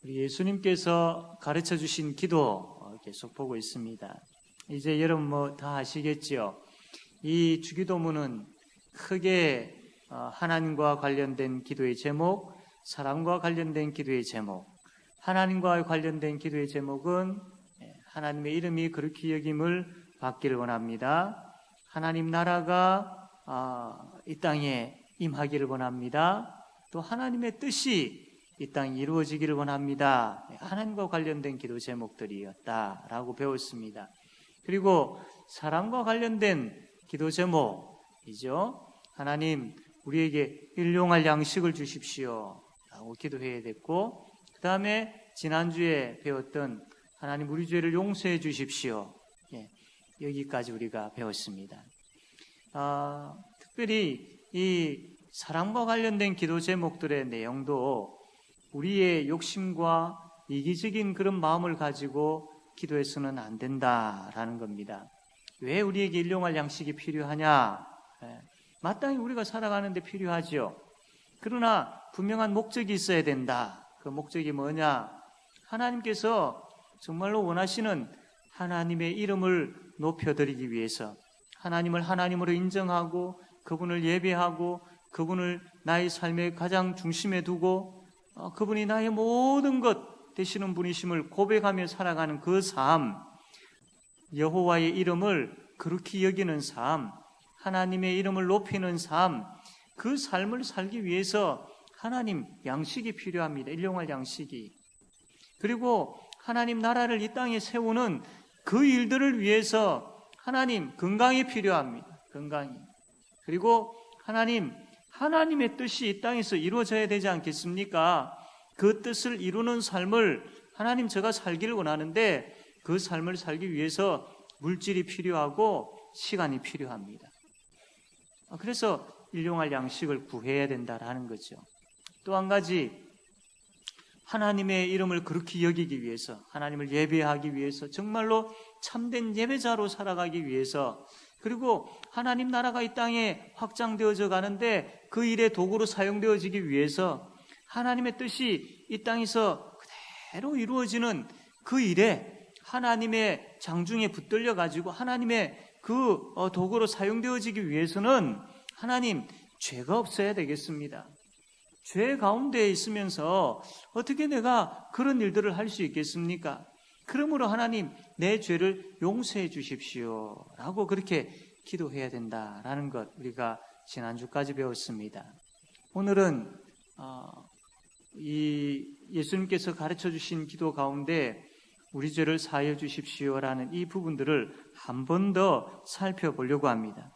우리 예수님께서 가르쳐 주신 기도 계속 보고 있습니다. 이제 여러분 다 아시겠지요? 이 주기도문은 크게 하나님과 관련된 기도의 제목, 사랑과 관련된 기도의 제목, 하나님과 관련된 기도의 제목은 하나님의 이름이 그렇게 여김을 받기를 원합니다. 하나님 나라가 이 땅에 임하기를 원합니다. 또 하나님의 뜻이 이 땅에 이루어지기를 원합니다. 하나님과 관련된 기도 제목들이었다라고 배웠습니다. 그리고 사랑과 관련된 기도 제목이죠. 하나님 우리에게 일용할 양식을 주십시오 라고 기도해야 됐고, 그 다음에 지난주에 배웠던 하나님 우리 죄를 용서해 주십시오, 여기까지 우리가 배웠습니다. 특별히 이 사랑과 관련된 기도 제목들의 내용도 우리의 욕심과 이기적인 그런 마음을 가지고 기도해서는 안 된다라는 겁니다. 왜 우리에게 일용할 양식이 필요하냐? 마땅히 우리가 살아가는데 필요하죠. 그러나 분명한 목적이 있어야 된다. 그 목적이 뭐냐? 하나님께서 정말로 원하시는 하나님의 이름을 높여드리기 위해서, 하나님을 하나님으로 인정하고 그분을 예배하고 그분을 나의 삶의 가장 중심에 두고 그분이 나의 모든 것 되시는 분이심을 고백하며 살아가는 그 삶, 여호와의 이름을 그렇게 여기는 삶, 하나님의 이름을 높이는 삶, 그 삶을 살기 위해서 하나님 양식이 필요합니다. 일용할 양식이. 그리고 하나님 나라를 이 땅에 세우는 그 일들을 위해서 하나님 건강이 필요합니다. 건강이. 그리고 하나님의 뜻이 이 땅에서 이루어져야 되지 않겠습니까? 그 뜻을 이루는 삶을 하나님 제가 살기를 원하는데 그 삶을 살기 위해서 물질이 필요하고 시간이 필요합니다. 그래서 일용할 양식을 구해야 된다라는 거죠. 또 한 가지, 하나님의 이름을 그렇게 여기기 위해서, 하나님을 예배하기 위해서, 정말로 참된 예배자로 살아가기 위해서, 그리고 하나님 나라가 이 땅에 확장되어져 가는데 그 일의 도구로 사용되어지기 위해서 하나님의 뜻이 이 땅에서 그대로 이루어지는 그 일에 하나님의 장중에 붙들려 가지고 하나님의 그 도구로 사용되어지기 위해서는 하나님 죄가 없어야 되겠습니다. 죄 가운데 있으면서 어떻게 내가 그런 일들을 할 수 있겠습니까? 그러므로 하나님 내 죄를 용서해 주십시오 라고 그렇게 기도해야 된다라는 것 우리가 지난주까지 배웠습니다. 오늘은 이 예수님께서 가르쳐 주신 기도 가운데 우리 죄를 사하여 주십시오라는 이 부분들을 한 번 더 살펴보려고 합니다.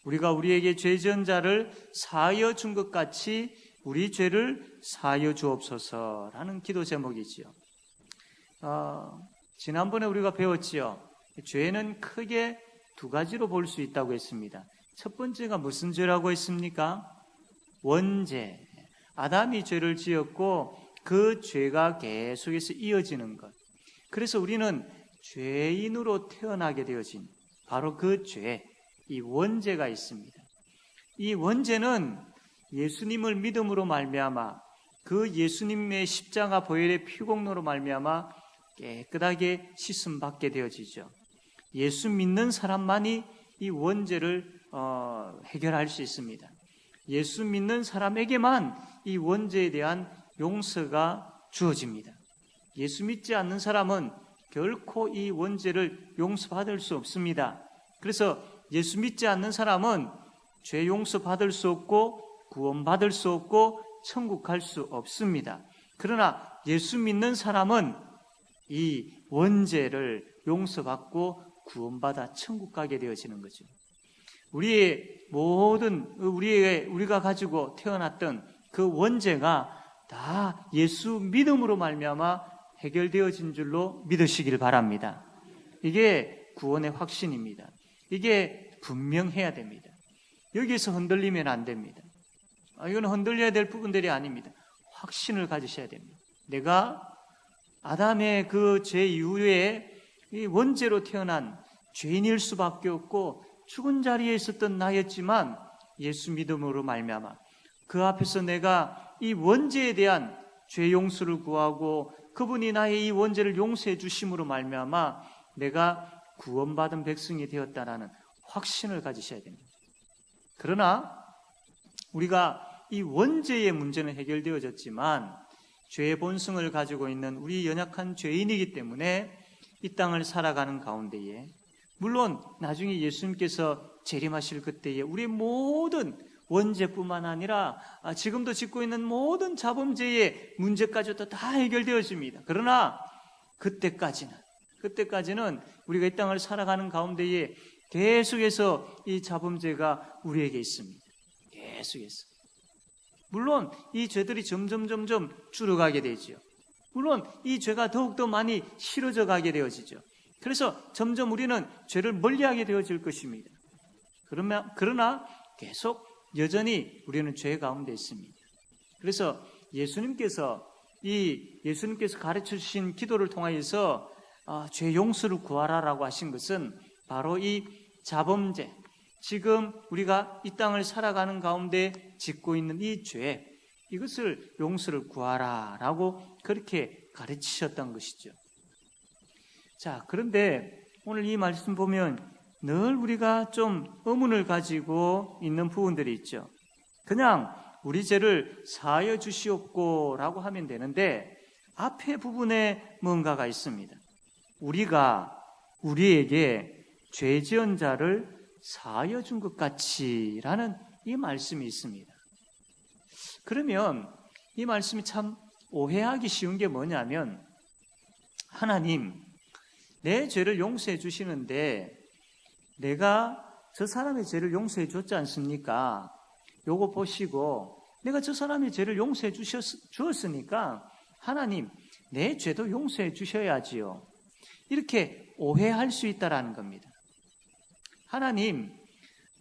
우리가 우리에게 죄 지은 자를 사하여 준 것 같이 우리 죄를 사하여 주옵소서라는 기도 제목이지요. 지난번에 우리가 배웠지요. 죄는 크게 두 가지로 볼 수 있다고 했습니다. 첫 번째가 무슨 죄라고 했습니까? 원죄. 아담이 죄를 지었고 그 죄가 계속해서 이어지는 것. 그래서 우리는 죄인으로 태어나게 되어진 바로 그 죄, 이 원죄가 있습니다. 이 원죄는 예수님을 믿음으로 말미암아 그 예수님의 십자가 보혈의 피공로로 말미암아 깨끗하게 씻음 받게 되어지죠. 예수 믿는 사람만이 이 원죄를 해결할 수 있습니다. 예수 믿는 사람에게만 이 원죄에 대한 용서가 주어집니다. 예수 믿지 않는 사람은 결코 이 원죄를 용서받을 수 없습니다. 그래서 예수 믿지 않는 사람은 죄 용서받을 수 없고 구원받을 수 없고 천국 갈 수 없습니다. 그러나 예수 믿는 사람은 이 원죄를 용서받고 구원받아 천국 가게 되어지는 거죠. 우리가 가지고 태어났던 그 원죄가 다 예수 믿음으로 말미암아 해결되어진 줄로 믿으시길 바랍니다. 이게 구원의 확신입니다. 이게 분명해야 됩니다. 여기서 흔들리면 안 됩니다. 이건 흔들려야 될 부분들이 아닙니다. 확신을 가지셔야 됩니다. 내가 아담의 그 죄 이후에 이 원죄로 태어난 죄인일 수밖에 없고 죽은 자리에 있었던 나였지만 예수 믿음으로 말미암아 그 앞에서 내가 이 원죄에 대한 죄 용서를 구하고 그분이 나의 이 원죄를 용서해 주심으로 말미암아 내가 구원받은 백성이 되었다라는 확신을 가지셔야 됩니다. 그러나 우리가 이 원죄의 문제는 해결되어졌지만 죄의 본성을 가지고 있는 우리 연약한 죄인이기 때문에 이 땅을 살아가는 가운데에, 물론 나중에 예수님께서 재림하실 그때에 우리의 모든 원죄뿐만 아니라 지금도 짓고 있는 모든 자범죄의 문제까지도 다 해결되어집니다. 그러나 그때까지는 우리가 이 땅을 살아가는 가운데에 계속해서 이 자범죄가 우리에게 있습니다. 계속해서. 물론 이 죄들이 점점 줄어가게 되죠. 물론 이 죄가 더욱더 많이 싫어져 가게 되어지죠. 그래서 점점 우리는 죄를 멀리하게 되어질 것입니다. 그러나 계속 여전히 우리는 죄 가운데 있습니다. 그래서 예수님께서 가르쳐 주신 기도를 통하여서 죄 용서를 구하라라고 하신 것은 바로 이 자범죄, 지금 우리가 이 땅을 살아가는 가운데 짓고 있는 이 죄, 이것을 용서를 구하라라고 그렇게 가르치셨던 것이죠. 자, 그런데 오늘 이 말씀 보면 늘 우리가 좀 의문을 가지고 있는 부분들이 있죠. 그냥 우리 죄를 사하여 주시옵고라고 하면 되는데 앞에 부분에 뭔가가 있습니다. 우리가 우리에게 죄 지은 자를 사하여 준 것 같이라는 이 말씀이 있습니다. 그러면 이 말씀이 참 오해하기 쉬운 게 뭐냐면, 하나님, 내 죄를 용서해 주시는데 내가 저 사람의 죄를 용서해 줬지 않습니까? 요거 보시고 내가 저 사람의 죄를 용서해 주었으니까 하나님, 내 죄도 용서해 주셔야지요. 이렇게 오해할 수 있다라는 겁니다. 하나님,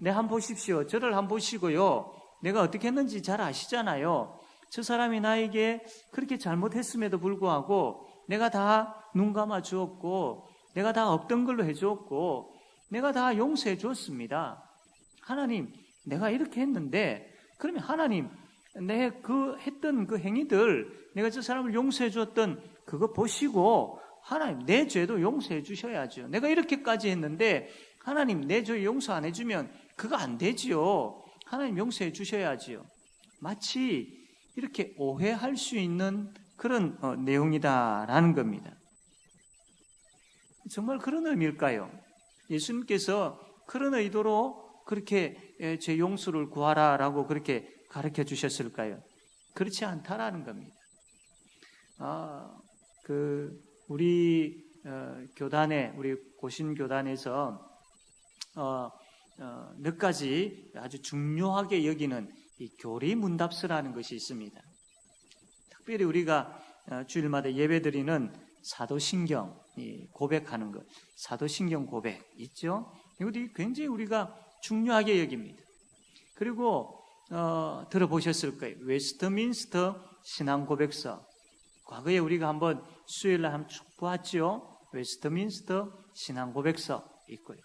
내 한번 보십시오. 저를 한번 보시고요. 내가 어떻게 했는지 잘 아시잖아요. 저 사람이 나에게 그렇게 잘못했음에도 불구하고 내가 다 눈 감아 주었고 내가 다 없던 걸로 해주었고 내가 다 용서해 주었습니다. 하나님, 내가 이렇게 했는데 그러면 하나님, 내 했던 그 행위들, 내가 저 사람을 용서해 주었던 그거 보시고 하나님, 내 죄도 용서해 주셔야죠. 내가 이렇게까지 했는데 하나님, 내 죄 용서 안 해주면 그거 안 되지요. 하나님 용서해 주셔야지요. 마치 이렇게 오해할 수 있는 그런 내용이다라는 겁니다. 정말 그런 의미일까요? 예수님께서 그런 의도로 그렇게 죄 용서를 구하라라고 그렇게 가르쳐 주셨을까요? 그렇지 않다라는 겁니다. 우리 교단에, 우리 고신교단에서 몇 가지 아주 중요하게 여기는 이 교리문답서라는 것이 있습니다. 특별히 우리가 주일마다 예배드리는 사도신경 고백하는 것, 사도신경 고백 있죠? 이것이 굉장히 우리가 중요하게 여깁니다. 그리고 들어보셨을 거예요. 웨스트민스터 신앙고백서. 과거에 우리가 한번 수요일날 한번 쭉 보았죠. 웨스트민스터 신앙고백서 있고요.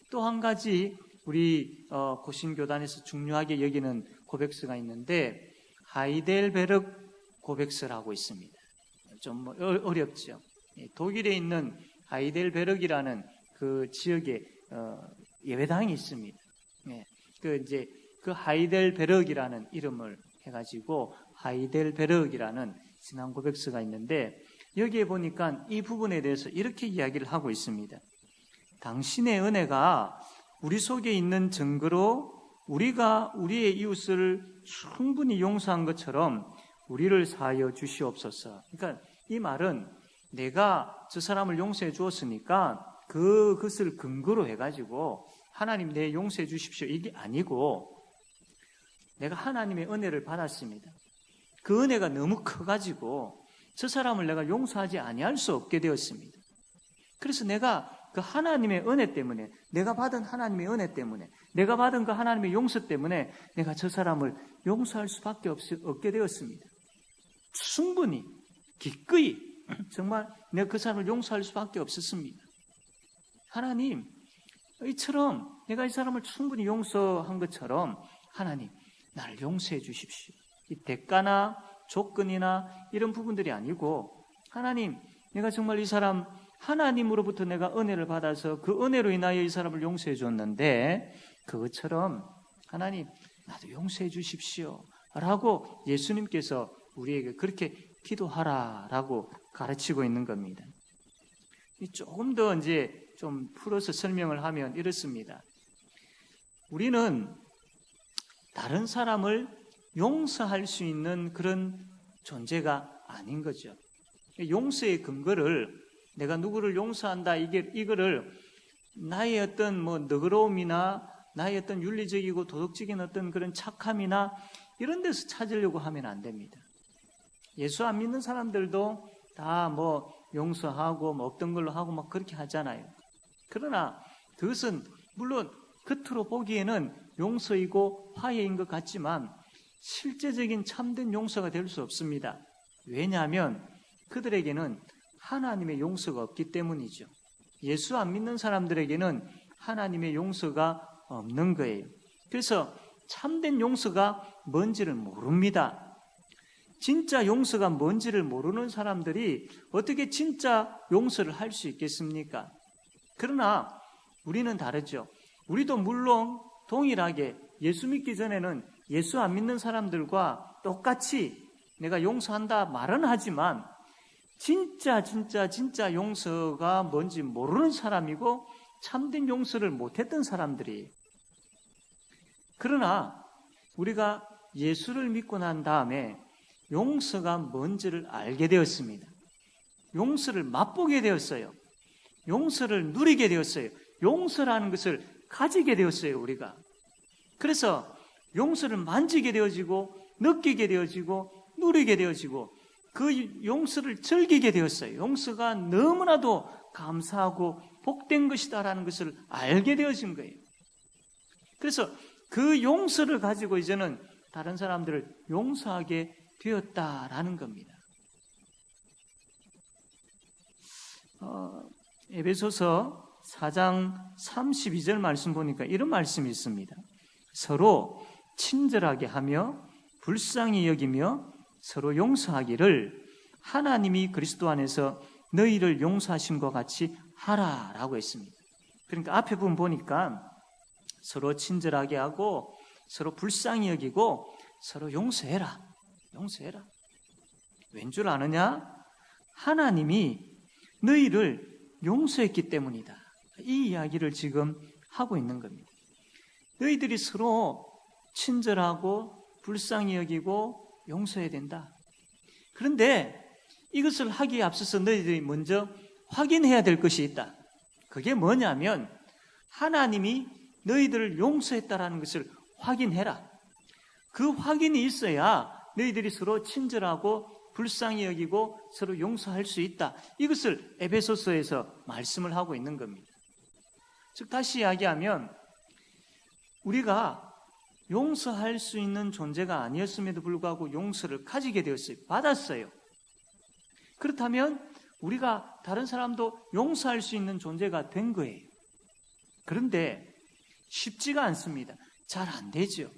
또 한 가지 우리 고신교단에서 중요하게 여기는 고백서가 있는데 하이델베르크 고백서라고 있습니다. 좀 어렵죠. 독일에 있는 하이델베르크라는 그 지역에 예배당이 있습니다. 그 하이델베르크라는 이름을 해가지고 하이델베르크라는 신앙 고백서가 있는데 여기에 보니까 이 부분에 대해서 이렇게 이야기를 하고 있습니다. 당신의 은혜가 우리 속에 있는 증거로 우리가 우리의 이웃을 충분히 용서한 것처럼 우리를 사하여 주시옵소서. 그러니까 이 말은 내가 저 사람을 용서해 주었으니까 그것을 근거로 해가지고 하나님 내 용서해 주십시오. 이게 아니고 내가 하나님의 은혜를 받았습니다. 그 은혜가 너무 커가지고 저 사람을 내가 용서하지 아니할 수 없게 되었습니다. 그래서 내가 그 하나님의 은혜 때문에, 내가 받은 하나님의 은혜 때문에, 내가 받은 그 하나님의 용서 때문에 내가 저 사람을 용서할 수밖에 없게 되었습니다. 충분히, 기꺼이 정말 내가 그 사람을 용서할 수밖에 없었습니다. 하나님, 이처럼 내가 이 사람을 충분히 용서한 것처럼 하나님, 나를 용서해 주십시오. 이 대가나 조건이나 이런 부분들이 아니고 하나님, 내가 정말 이 사람 하나님으로부터 내가 은혜를 받아서 그 은혜로 인하여 이 사람을 용서해 줬는데 그것처럼 하나님 나도 용서해 주십시오 라고 예수님께서 우리에게 그렇게 기도하라라고 가르치고 있는 겁니다. 조금 더 이제 좀 풀어서 설명을 하면 이렇습니다. 우리는 다른 사람을 용서할 수 있는 그런 존재가 아닌 거죠. 용서의 근거를 내가 누구를 용서한다 이거를 나의 어떤 너그러움이나 나의 어떤 윤리적이고 도덕적인 어떤 그런 착함이나 이런 데서 찾으려고 하면 안 됩니다. 예수 안 믿는 사람들도 다 용서하고 없던 걸로 하고 막 그렇게 하잖아요. 그러나 그것은 물론 겉으로 보기에는 용서이고 화해인 것 같지만 실제적인 참된 용서가 될 수 없습니다. 왜냐하면 그들에게는 하나님의 용서가 없기 때문이죠. 예수 안 믿는 사람들에게는 하나님의 용서가 없는 거예요. 그래서 참된 용서가 뭔지를 모릅니다. 진짜 용서가 뭔지를 모르는 사람들이 어떻게 진짜 용서를 할 수 있겠습니까? 그러나 우리는 다르죠. 우리도 물론 동일하게 예수 믿기 전에는 예수 안 믿는 사람들과 똑같이 내가 용서한다 말은 하지만 진짜 용서가 뭔지 모르는 사람이고 참된 용서를 못했던 사람들이에요. 그러나 우리가 예수를 믿고 난 다음에 용서가 뭔지를 알게 되었습니다. 용서를 맛보게 되었어요. 용서를 누리게 되었어요. 용서라는 것을 가지게 되었어요, 우리가. 그래서 용서를 만지게 되어지고 느끼게 되어지고 누리게 되어지고 그 용서를 즐기게 되었어요. 용서가 너무나도 감사하고 복된 것이다라는 것을 알게 되어진 거예요. 그래서 그 용서를 가지고 이제는 다른 사람들을 용서하게 되었다라는 겁니다. 에베소서 4장 32절 말씀 보니까 이런 말씀이 있습니다. 서로 친절하게 하며 불쌍히 여기며 서로 용서하기를 하나님이 그리스도 안에서 너희를 용서하신 것 같이 하라라고 했습니다. 그러니까 앞에 부분 보니까 서로 친절하게 하고 서로 불쌍히 여기고 서로 용서해라. 용서해라. 왠 줄 아느냐? 하나님이 너희를 용서했기 때문이다. 이 이야기를 지금 하고 있는 겁니다. 너희들이 서로 친절하고 불쌍히 여기고 용서해야 된다. 그런데 이것을 하기에 앞서서 너희들이 먼저 확인해야 될 것이 있다. 그게 뭐냐면 하나님이 너희들을 용서했다라는 것을 확인해라. 그 확인이 있어야 너희들이 서로 친절하고 불쌍히 여기고 서로 용서할 수 있다. 이것을 에베소서에서 말씀을 하고 있는 겁니다. 즉 다시 이야기하면 우리가 용서할 수 있는 존재가 아니었음에도 불구하고 용서를 가지게 되었어요. 받았어요. 그렇다면 우리가 다른 사람도 용서할 수 있는 존재가 된 거예요. 그런데 쉽지가 않습니다. 잘 안 되죠.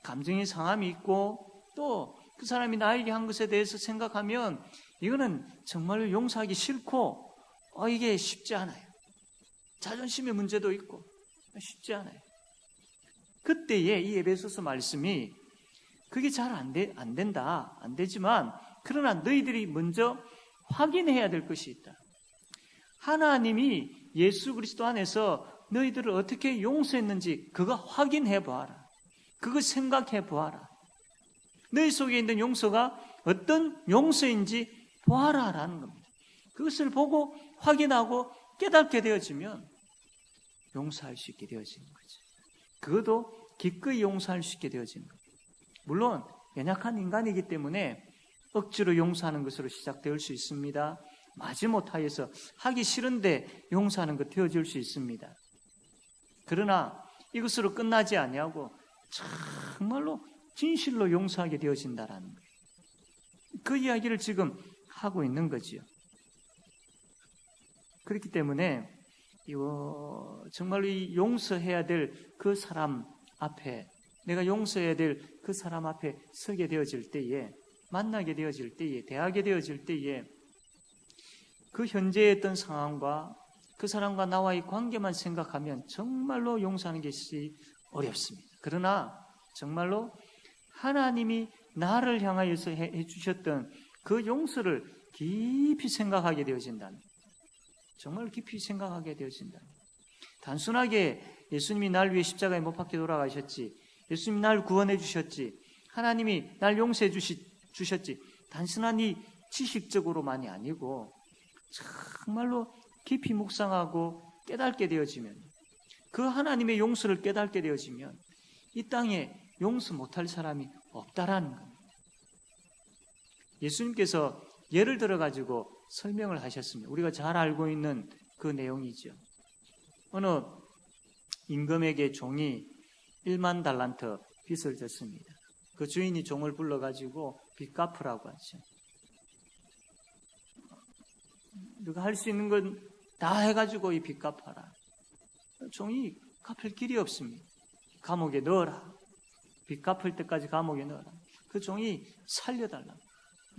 감정의 상함이 있고 또 그 사람이 나에게 한 것에 대해서 생각하면 이거는 정말로 용서하기 싫고 이게 쉽지 않아요. 자존심의 문제도 있고 쉽지 않아요. 그때에 이 에베소서 말씀이 그게 잘 안 된다. 안 되지만 그러나 너희들이 먼저 확인해야 될 것이 있다. 하나님이 예수 그리스도 안에서 너희들을 어떻게 용서했는지 그거 확인해 보아라. 그거 생각해 보아라. 너희 속에 있는 용서가 어떤 용서인지 보아라라는 겁니다. 그것을 보고 확인하고 깨닫게 되어지면 용서할 수 있게 되어지는 거죠. 그것도 기꺼이 용서할 수 있게 되어지는 겁니다. 물론 연약한 인간이기 때문에 억지로 용서하는 것으로 시작될 수 있습니다. 마지못하여서 하기 싫은데 용서하는 것 되어질 수 있습니다. 그러나 이것으로 끝나지 아니하고 정말로 진실로 용서하게 되어진다라는 거예요. 그 이야기를 지금 하고 있는 거지요. 그렇기 때문에 정말로 이 용서해야 될 그 사람 앞에 내가 용서해야 될 그 사람 앞에 서게 되어질 때에 만나게 되어질 때에 대하게 되어질 때에 그 현재에 있던 상황과 그 사람과 나와의 관계만 생각하면 정말로 용서하는 것이 어렵습니다. 그러나 정말로 하나님이 나를 향하여서 해주셨던 그 용서를 깊이 생각하게 되어진다는, 정말 깊이 생각하게 되어진다는, 단순하게 예수님이 날 위해 십자가에 못 박혀 돌아가셨지, 예수님이 날 구원해 주셨지, 하나님이 날 용서해 주셨지, 단순한 이 지식적으로만이 아니고 정말로 깊이 묵상하고 깨닫게 되어지면, 그 하나님의 용서를 깨닫게 되어지면 이 땅에 용서 못할 사람이 없다라는 겁니다. 예수님께서 예를 들어가지고 설명을 하셨습니다. 우리가 잘 알고 있는 그 내용이죠. 어느 임금에게 종이 1만 달란트 빚을 졌습니다. 그 주인이 종을 불러가지고 빚 갚으라고 하죠. 너가 할 수 있는 건 다 해가지고 이 빚 갚아라. 종이 갚을 길이 없습니다. 감옥에 넣어라. 빚 갚을 때까지 감옥에 넣어라. 그 종이 살려달라.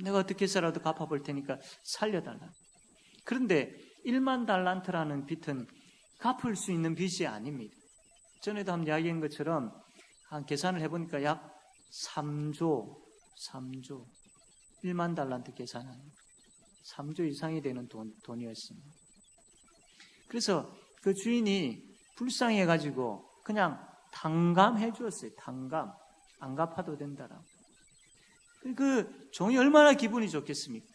내가 어떻게 해서라도 갚아볼 테니까 살려달라. 그런데 1만 달란트라는 빚은 갚을 수 있는 빚이 아닙니다. 전에도 한번 이야기한 것처럼 한 계산을 해보니까 약 3조 1만 달란트 계산은 3조 이상이 되는 돈이었습니다. 그래서 그 주인이 불쌍해가지고 그냥 탕감해 주었어요. 탕감. 안 갚아도 된다라고. 그 종이 얼마나 기분이 좋겠습니까?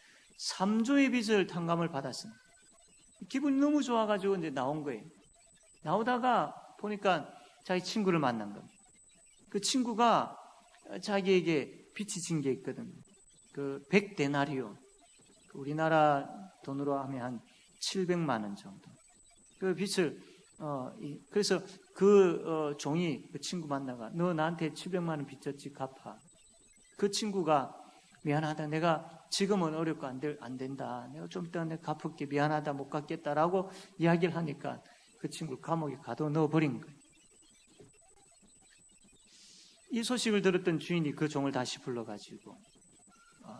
3조의 빚을 탕감을 받았습니다. 기분이 너무 좋아가지고 이제 나온 거예요. 나오다가 보니까 자기 친구를 만난 겁니다. 그 친구가 자기에게 빚이 진 게 있거든요. 그 100데나리온. 우리나라 돈으로 하면 한 700만 원 정도. 그 빚을, 그래서 종이 그 친구 만나가, 너 나한테 700만 원 빚졌지, 갚아. 그 친구가 미안하다. 내가 지금은 어렵고 안 된다. 내가 좀 이따 내가 갚을게. 미안하다. 못 갚겠다라고 이야기를 하니까 그 친구 감옥에 가둬넣어버린 거예요. 이 소식을 들었던 주인이 그 종을 다시 불러가지고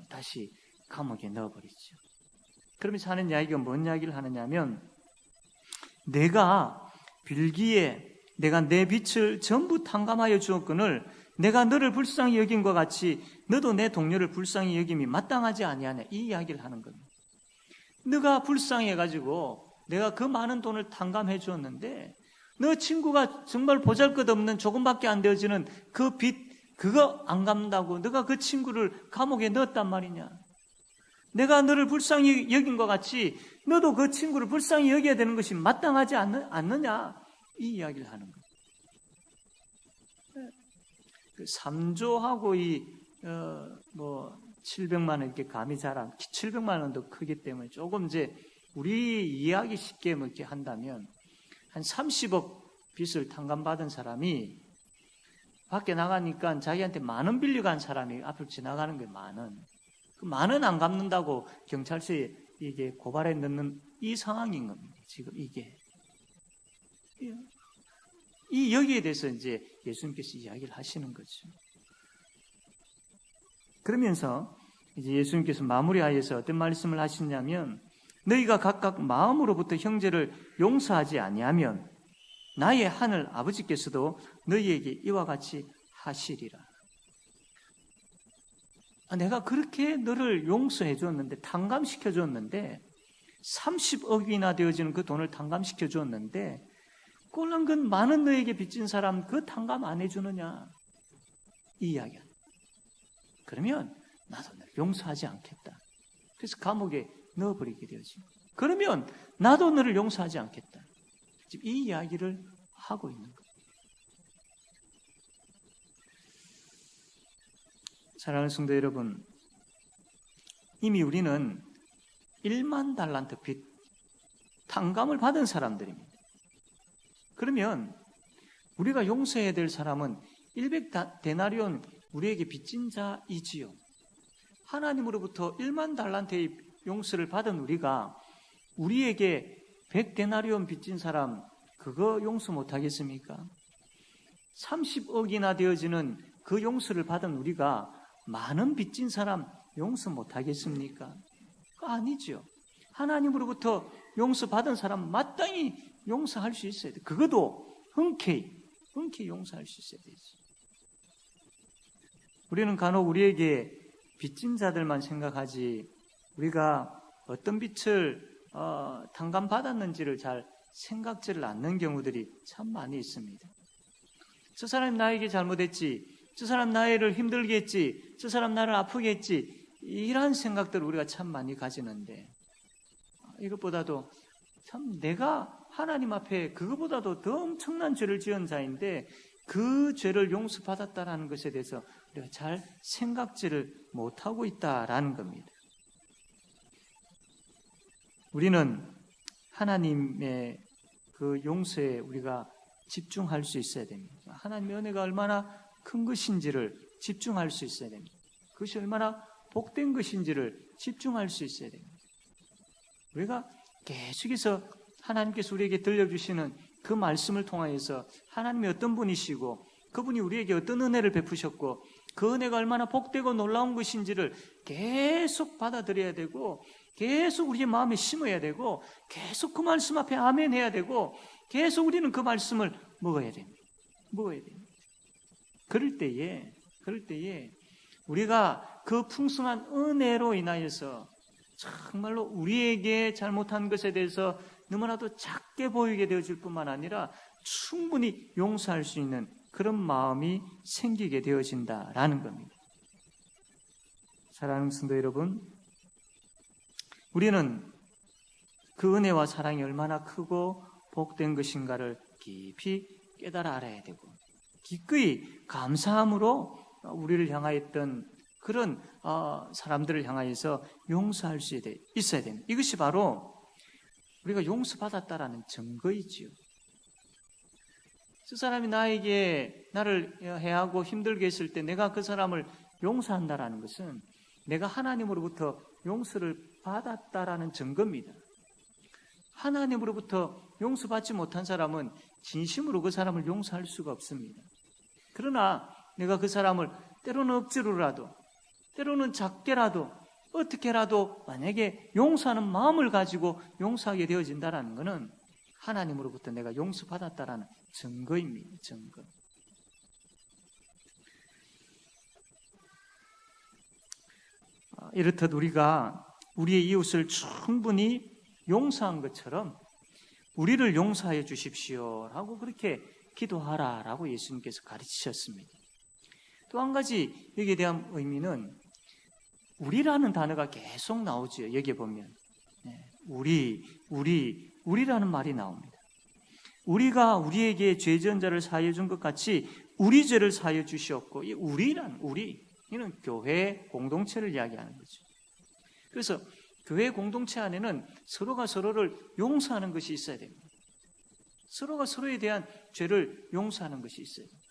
다시 감옥에 넣어버리죠. 그러면서 하는 이야기가 뭔 이야기를 하느냐면, 내가 빌기에 내가 내 빚을 전부 탕감하여 주었거늘 내가 너를 불쌍히 여김과 같이 너도 내 동료를 불쌍히 여김이 마땅하지 아니하냐, 이 이야기를 하는 겁니다. 너가 불쌍해가지고 내가 그 많은 돈을 탕감해 주었는데 너 친구가 정말 보잘것없는 조금밖에 안 되어지는 그 빚 그거 안 갚는다고 너가 그 친구를 감옥에 넣었단 말이냐. 내가 너를 불쌍히 여긴 것 같이 너도 그 친구를 불쌍히 여겨야 되는 것이 마땅하지 않느냐, 이 이야기를 하는 거예요. 그 3조하고 700만 원 이렇게 감이 잘 안, 700만 원도 크기 때문에 조금 이제 우리 이해하기 쉽게 뭐 이렇게 한다면 한 30억 빚을 탕감받은 사람이 밖에 나가니까 자기한테 10,000원 빌려간 사람이 앞을 지나가는 거예요. 10,000원. 그 10,000원 안 갚는다고 경찰서에 이게 고발해 넣는 이 상황인 겁니다. 지금 이게. 여기에 대해서 이제 예수님께서 이야기를 하시는 거죠. 그러면서 이제 예수님께서 마무리하여서 어떤 말씀을 하시냐면, 너희가 각각 마음으로부터 형제를 용서하지 아니하면 나의 하늘 아버지께서도 너희에게 이와 같이 하시리라. 내가 그렇게 너를 용서해 줬는데, 탕감시켜 줬는데, 30억이나 되어지는 그 돈을 탕감시켜 줬는데 꼴랑 그 많은 너에게 빚진 사람 그 탕감 안 해주느냐, 이 이야기야. 그러면 나도 너를 용서하지 않겠다. 그래서 감옥에 넣어버리게 되어지. 그러면 나도 너를 용서하지 않겠다. 지금 이 이야기를 하고 있는 거예요. 사랑하는 성도 여러분, 이미 우리는 1만 달란트 빚 탕감을 받은 사람들입니다. 그러면 우리가 용서해야 될 사람은 100데나리온 우리에게 빚진 자이지요. 하나님으로부터 1만 달란트의 용서를 받은 우리가 우리에게 100데나리온 빚진 사람 그거 용서 못하겠습니까? 30억이나 되어지는 그 용서를 받은 우리가 많은 빚진 사람 용서 못하겠습니까? 그거 아니죠. 하나님으로부터 용서받은 사람 마땅히 용서할 수 있어야 돼. 그것도 흔쾌히 용서할 수 있어야 되지. 우리는 간혹 우리에게 빚진 자들만 생각하지 우리가 어떤 빚을 탕감받았는지를 잘 생각지를 않는 경우들이 참 많이 있습니다. 저 사람이 나에게 잘못했지, 저 사람 나를 힘들게 했지, 저 사람 나를 아프게 했지, 이런 생각들을 우리가 참 많이 가지는데 이것보다도 참 내가 하나님 앞에 그것보다도 더 엄청난 죄를 지은 자인데 그 죄를 용서받았다라는 것에 대해서 우리가 잘 생각지를 못하고 있다라는 겁니다. 우리는 하나님의 그 용서에 우리가 집중할 수 있어야 됩니다. 하나님의 은혜가 얼마나 큰 것인지를 집중할 수 있어야 됩니다. 그것이 얼마나 복된 것인지를 집중할 수 있어야 됩니다. 우리가 계속해서 하나님께서 우리에게 들려주시는 그 말씀을 통하여서 하나님이 어떤 분이시고 그분이 우리에게 어떤 은혜를 베푸셨고 그 은혜가 얼마나 복되고 놀라운 것인지를 계속 받아들여야 되고 계속 우리의 마음에 심어야 되고 계속 그 말씀 앞에 아멘 해야 되고 계속 우리는 그 말씀을 먹어야 됩니다. 그럴 때에 우리가 그 풍성한 은혜로 인하여서 정말로 우리에게 잘못한 것에 대해서 너무나도 작게 보이게 되어질 뿐만 아니라 충분히 용서할 수 있는 그런 마음이 생기게 되어진다라는 겁니다. 사랑하는 성도 여러분, 우리는 그 은혜와 사랑이 얼마나 크고 복된 것인가를 깊이 깨달아 알아야 되고 기꺼이 감사함으로 우리를 향하였던 그런 사람들을 향하여서 용서할 수 있어야 됩니다. 이것이 바로 우리가 용서받았다라는 증거이지요. 저 사람이 나를 해하고 힘들게 했을 때 내가 그 사람을 용서한다라는 것은 내가 하나님으로부터 용서를 받았다라는 증거입니다. 하나님으로부터 용서받지 못한 사람은 진심으로 그 사람을 용서할 수가 없습니다. 그러나 내가 그 사람을 때로는 억지로라도 때로는 작게라도 어떻게라도 만약에 용서하는 마음을 가지고 용서하게 되어진다는 것은 하나님으로부터 내가 용서받았다라는 증거입니다. 증거. 이렇듯 우리가 우리의 이웃을 충분히 용서한 것처럼 우리를 용서하여 주십시오라고 그렇게 기도하라라고 예수님께서 가르치셨습니다. 또 한 가지 여기에 대한 의미는 우리라는 단어가 계속 나오죠. 여기에 보면 우리라는 말이 나옵니다. 우리가 우리에게 죄 지은 자를 사하여 준 것 같이 우리 죄를 사하여 주시었고 이 이는 교회 공동체를 이야기하는 거죠. 그래서 교회 공동체 안에는 서로가 서로를 용서하는 것이 있어야 됩니다. 서로가 서로에 대한 죄를 용서하는 것이 있어야 됩니다.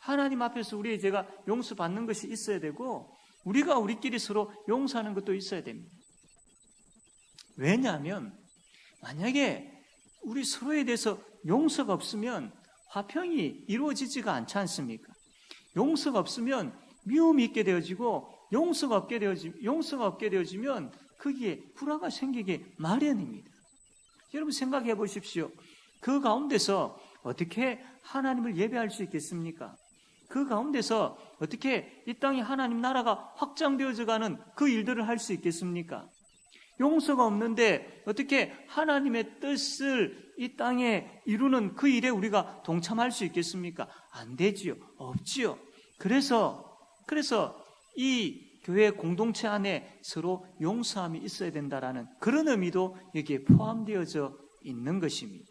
하나님 앞에서 우리의 죄가 용서받는 것이 있어야 되고 우리가 우리끼리 서로 용서하는 것도 있어야 됩니다. 왜냐하면 만약에 우리 서로에 대해서 용서가 없으면 화평이 이루어지지가 않지 않습니까? 용서가 없으면 미움이 있게 되어지고 용서가 없게 되어지면 거기에 불화가 생기게 마련입니다. 여러분 생각해 보십시오. 그 가운데서 어떻게 하나님을 예배할 수 있겠습니까? 그 가운데서 어떻게 이 땅에 하나님 나라가 확장되어져가는 그 일들을 할 수 있겠습니까? 용서가 없는데 어떻게 하나님의 뜻을 이 땅에 이루는 그 일에 우리가 동참할 수 있겠습니까? 안 되지요. 없지요. 그래서 이 교회 공동체 안에 서로 용서함이 있어야 된다라는 그런 의미도 여기에 포함되어져 있는 것입니다.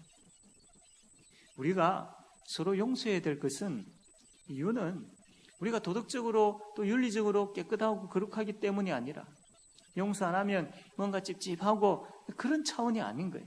우리가 서로 용서해야 될 것은 이유는 우리가 도덕적으로 또 윤리적으로 깨끗하고 거룩하기 때문이 아니라 용서 안 하면 뭔가 찝찝하고 그런 차원이 아닌 거예요.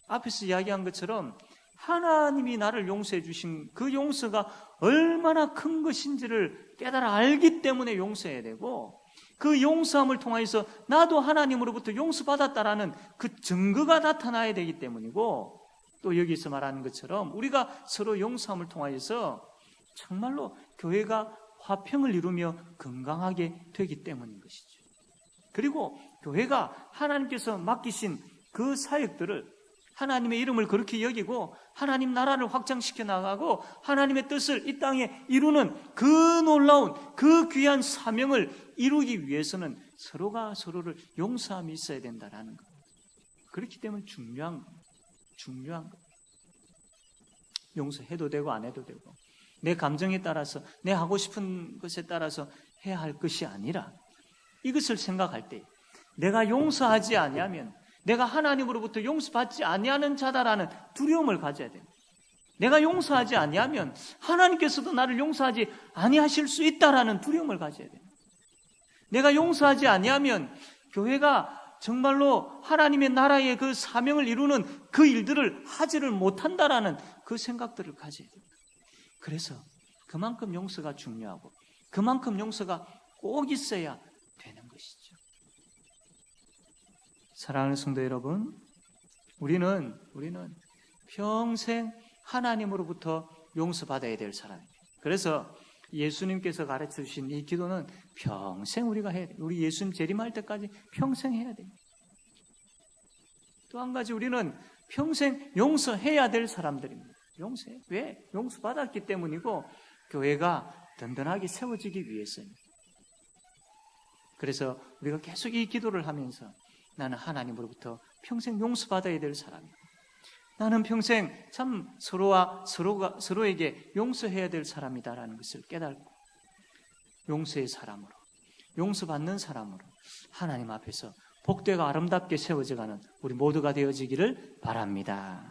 앞에서 이야기한 것처럼 하나님이 나를 용서해 주신 그 용서가 얼마나 큰 것인지를 깨달아 알기 때문에 용서해야 되고 그 용서함을 통해서 나도 하나님으로부터 용서받았다라는 그 증거가 나타나야 되기 때문이고 또 여기서 말하는 것처럼 우리가 서로 용서함을 통하여서 정말로 교회가 화평을 이루며 건강하게 되기 때문인 것이죠. 그리고 교회가 하나님께서 맡기신 그 사역들을 하나님의 이름을 그렇게 여기고 하나님 나라를 확장시켜 나가고 하나님의 뜻을 이 땅에 이루는 그 놀라운 그 귀한 사명을 이루기 위해서는 서로가 서로를 용서함이 있어야 된다라는 것. 그렇기 때문에 중요한 것. 용서해도 되고 안 해도 되고 내 감정에 따라서 내 하고 싶은 것에 따라서 해야 할 것이 아니라 이것을 생각할 때 내가 용서하지 아니하면 내가 하나님으로부터 용서받지 아니하는 자다라는 두려움을 가져야 됩니다. 내가 용서하지 아니하면 하나님께서도 나를 용서하지 아니하실 수 있다라는 두려움을 가져야 됩니다. 내가 용서하지 아니하면 교회가 정말로 하나님의 나라의 그 사명을 이루는 그 일들을 하지를 못한다라는 그 생각들을 가져야 됩니다. 그래서 그만큼 용서가 중요하고 그만큼 용서가 꼭 있어야 되는 것이죠. 사랑하는 성도 여러분, 우리는 평생 하나님으로부터 용서받아야 될 사람입니다. 그래서 예수님께서 가르쳐 주신 이 기도는 평생 우리가 해야 돼요. 우리 예수님 재림할 때까지 평생 해야 됩니다. 또 한 가지 우리는 평생 용서해야 될 사람들입니다. 용서해. 왜? 용서받았기 때문이고 교회가 든든하게 세워지기 위해서입니다. 그래서 우리가 계속 이 기도를 하면서 나는 하나님으로부터 평생 용서받아야 될 사람이야. 나는 평생 참 서로에게 용서해야 될 사람이다라는 것을 깨닫고 용서의 사람으로, 용서받는 사람으로 하나님 앞에서 복되고 아름답게 세워져가는 우리 모두가 되어지기를 바랍니다.